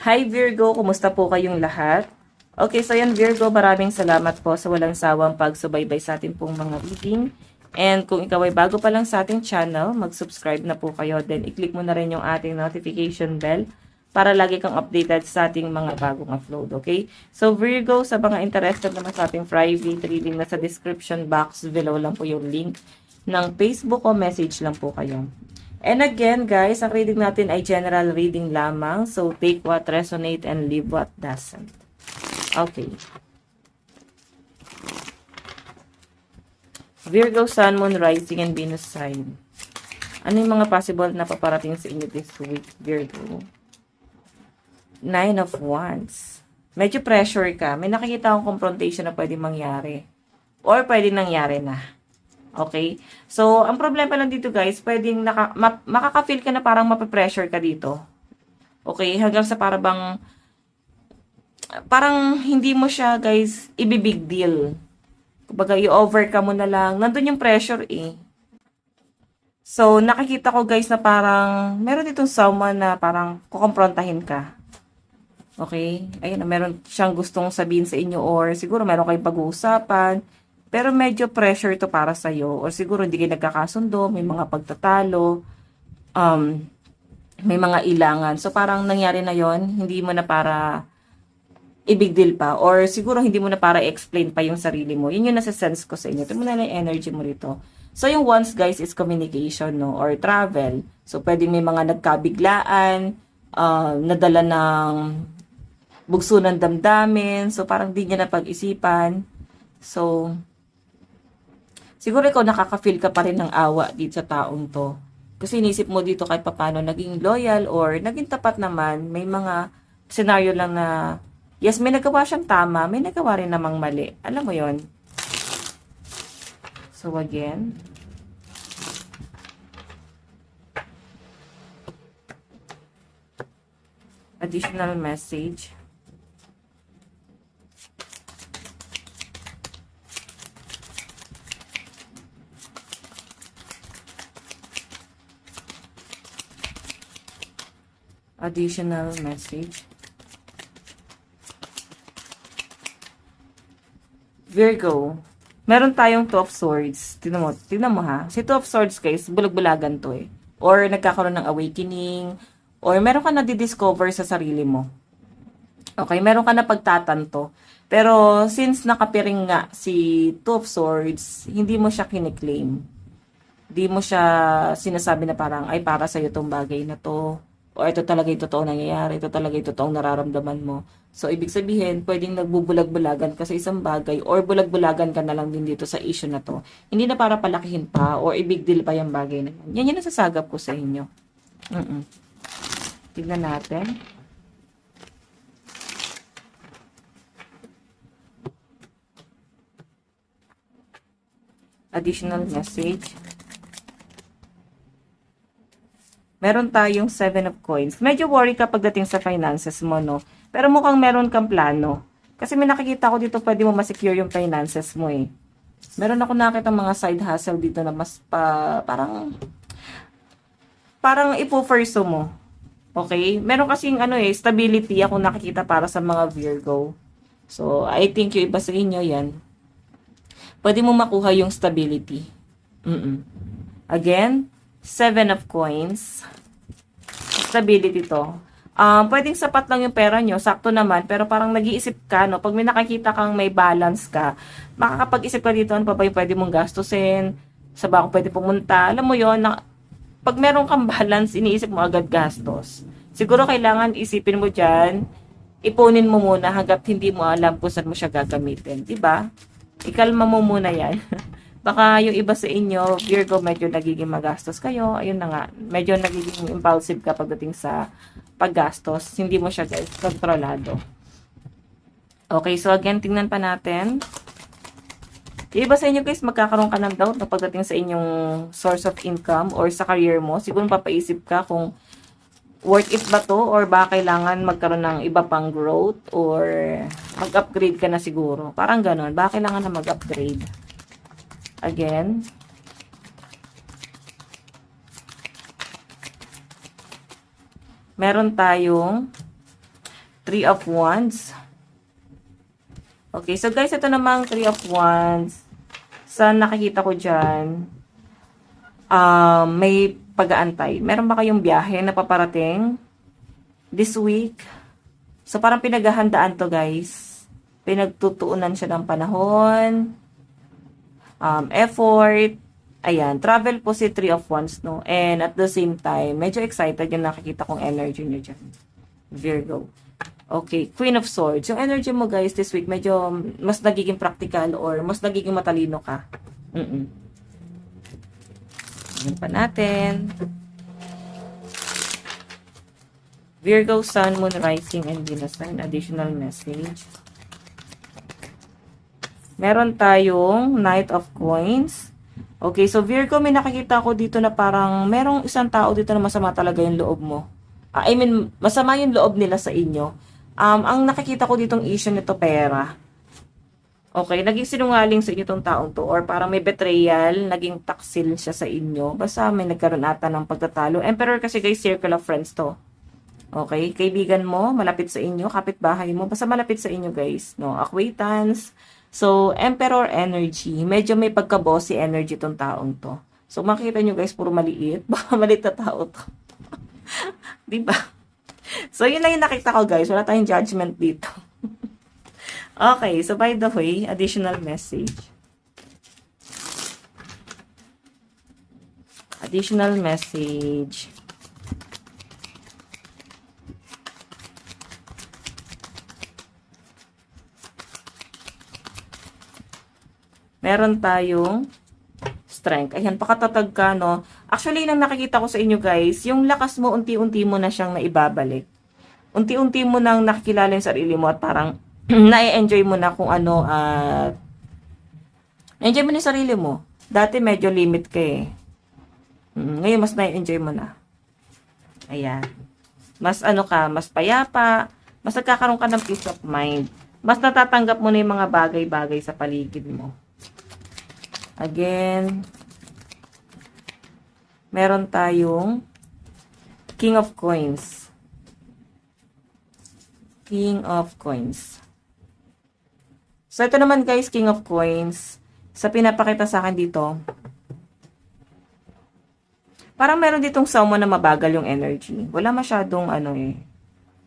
Hi Virgo, kumusta po kayong lahat? Okay, so yan Virgo, maraming salamat po sa walang sawang pagsubaybay sa ating pong mga reading. And kung ikaw ay bago pa lang sa ating channel, mag-subscribe na po kayo. Then i-click mo na rin yung ating notification bell para lagi kang updated sa ating mga bagong upload, okay? So Virgo, sa mga interested naman sa ating private reading, nasa description box below lang po yung link ng Facebook o message lang po kayo. And again, guys, ang reading natin ay general reading lamang. So, take what resonate and leave what doesn't. Okay. Virgo, Sun, Moon, Rising, and Venus sign. Ano yung mga possible na paparating sa inyo this week, Virgo? Nine of Wands. Medyo pressure ka. May nakikita akong confrontation na pwede mangyari. Or pwede nangyari na. Okay? So, ang problema lang dito guys, pwedeng makaka-feel ka na parang mape-pressure ka dito. Okay? Hanggang sa parang hindi mo siya guys, ibibig deal. Kumbaga, i-overcome mo na lang. Nandun yung pressure eh. So, nakikita ko guys na parang, meron ditong someone na parang kukomprontahin ka. Okay? Ayun, meron siyang gustong sabihin sa inyo or siguro meron kayong pag-uusapan. Pero medyo pressure to para sa'yo. Or siguro hindi kayo nagkakasundo, may mga pagtatalo, may mga ilangan. So parang nangyari na yon, hindi mo na para i-big deal pa. Or siguro hindi mo na para i-explain pa yung sarili mo. Yun yung nasa-sense ko sa inyo. Ito mo na lang yung energy mo rito. So yung once guys is communication, no? Or travel. So pwede may mga nagkabiglaan, nadala ng bugso ng damdamin. So parang di niya na pag-isipan. So siguro ikaw nakaka-feel ka pa rin ng awa dito sa taong to. Kasi inisip mo dito kahit paano naging loyal or naging tapat naman. May mga scenario lang na, yes, may nagawa siyang tama, may nagawa rin namang mali. Alam mo yon. So again, additional message. Additional message. Virgo, meron tayong Two of Swords. Tignan mo ha. Si Two of Swords guys, bulag-bulagan to eh. Or nagkakaroon ng awakening. Or meron ka na di-discover sa sarili mo. Okay, meron ka na pagtatanto. Pero since nakapiring nga si Two of Swords, hindi mo siya kiniklaim. Hindi mo siya sinasabi na parang, ay para sa'yo tong bagay na to. O ito talaga yung totoong nangyayari, ito talaga yung totoong nararamdaman mo. So, ibig sabihin, pwedeng nagbubulag-bulagan ka sa isang bagay or bulag-bulagan ka na lang din dito sa issue na to. Hindi na para palakihin pa or i-big deal pa yung bagay na yan. Yan yung nasasagap ko sa inyo. Tignan natin. Additional message. Meron tayong 7 of coins. Medyo worry ka pagdating sa finances mo, no? Pero mukhang meron kang plano. Kasi may nakikita ko dito, pwede mo ma-secure yung finances mo, eh. Meron ako nakita mga side hustle dito na mas parang ipo-pursue mo. Okay? Meron kasing stability ako nakikita para sa mga Virgo. So, I think yung iba sa inyo yan. Pwede mo makuha yung stability. Again, 7 of coins. Stability to. Pwedeng sapat lang yung pera nyo, sakto naman, pero parang nag-iisip ka, no? Pag may nakakita kang may balance ka, makakapag-isip ka dito, ano pa ba yung pwede mong gastusin? Sa ba ako pwede pumunta? Alam mo yon, pag meron kang balance, iniisip mo agad gastos. Siguro kailangan isipin mo dyan, ipunin mo muna hanggat hindi mo alam kung saan mo siya gagamitin. Diba? Ikalma mo muna yan. Baka yung iba sa inyo, Virgo, medyo nagiging magastos kayo. Ayun na nga, medyo nagiging impulsive ka pagdating sa paggastos. Hindi mo siya guys, kontrolado. Okay, so again, tingnan pa natin. Yung iba sa inyo guys, magkakaroon ka ng doubt na pagdating sa inyong source of income or sa career mo. Siguro papaisip ka kung worth it ba to or ba kailangan magkaroon ng iba pang growth or mag-upgrade ka na siguro. Parang ganon. Ba kailangan na mag-upgrade? Again. Meron tayong Three of Wands. Okay, so guys, ito namang Three of Wands. Sa nakikita ko dyan, may pag-aantay. Meron ba kayong biyahe na paparating this week? So, parang pinaghahandaan to, guys. Pinagtutuunan siya ng panahon, effort. Ayan, travel po si Three of Wands, no? And at the same time, medyo excited yung nakikita kong energy nyo dyan. Virgo. Okay, Queen of Swords. Yung energy mo, guys, this week, medyo mas nagiging practical or mas nagiging matalino ka. Yan pa natin. Virgo, Sun, Moon, Rising, and Venus sign. Additional message. Meron tayong Knight of Coins. Okay, so Virgo, may nakikita ko dito na parang merong isang tao dito na masama talaga yung loob mo. I mean, masama yung loob nila sa inyo. Ang nakikita ko ditong issue nito, pera. Okay, naging sinungaling sa inyo tong taong to or parang may betrayal, naging taksil siya sa inyo. Basta may nagkaroon ata ng pagtatalo. Emperor kasi guys, circle of friends to. Okay, kaibigan mo, malapit sa inyo, kapitbahay mo, basta malapit sa inyo guys. No, acquaintance. So, Emperor energy. Medyo may pagka-bossy energy tong taong to. So, makikita nyo guys, puro maliit. Baka maliit na tao to. Diba? So, yun na yung nakita ko guys. Wala tayong judgment dito. Okay, so by the way, additional message. Additional message. Meron tayong strength. Ayan, pakatatag ka, no? Actually, nang nakikita ko sa inyo, guys, yung lakas mo, unti-unti mo na siyang naibabalik. Unti-unti mo nang nakikilala yung sarili mo at parang na-enjoy mo na kung ano at enjoy mo na yung sarili mo. Dati medyo limit ka eh. Ngayon, mas na-enjoy mo na. Ayan. Mas ano ka, mas payapa, mas nagkakaroon ka ng peace of mind. Mas natatanggap mo na yung mga bagay-bagay sa paligid mo. Again, meron tayong King of Coins. King of Coins. So, ito naman guys, King of Coins. Sa pinapakita sa akin dito, parang meron ditong someone na mabagal yung energy. Wala masyadong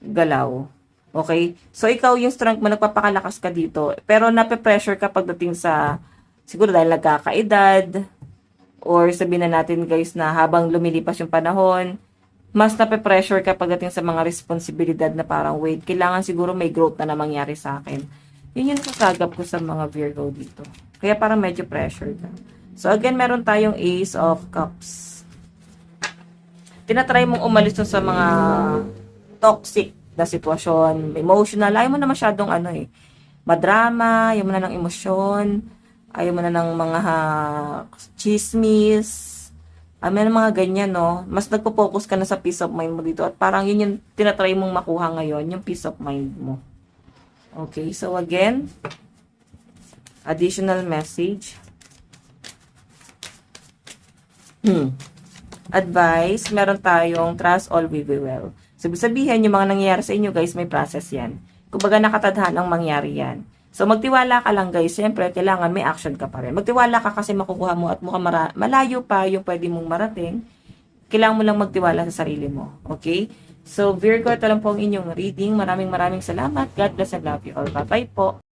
galaw. Okay? So, ikaw yung strength mo, nagpapakalakas ka dito. Pero nape-pressure ka pagdating sa siguro dahil nagkakaedad or sabihin na natin guys na habang lumilipas yung panahon, mas nape-pressure ka pagdating sa mga responsibilidad na parang wait, kailangan siguro may growth na mangyari sa akin. Yun yung nasasagap ko sa mga Virgo dito. Kaya parang medyo pressure ka. So again, meron tayong Ace of Cups. Tinatry mong umalis sa mga toxic na sitwasyon, emotional. Ayaw mo na masyadong madrama, ayaw mo na ng emosyon. Ayaw mo na ng mga chismis. May mga ganyan, no? Mas nagpo-focus ka na sa peace of mind mo dito. At parang yun yung tinatry mong makuha ngayon, yung peace of mind mo. Okay, so again, additional message. Advice, meron tayong trust all will be well. So, sabihin, yung mga nangyayari sa inyo, guys, may process yan. Kumbaga, nakatadhanang mangyari yan. So, magtiwala ka lang guys. Siyempre, kailangan may action ka pa rin. Magtiwala ka kasi makukuha mo at mukhang malayo pa yung pwede mong marating. Kailangan mo lang magtiwala sa sarili mo. Okay? So, Virgo, ito lang po ang inyong reading. Maraming salamat. God bless and love you all. Bye-bye po.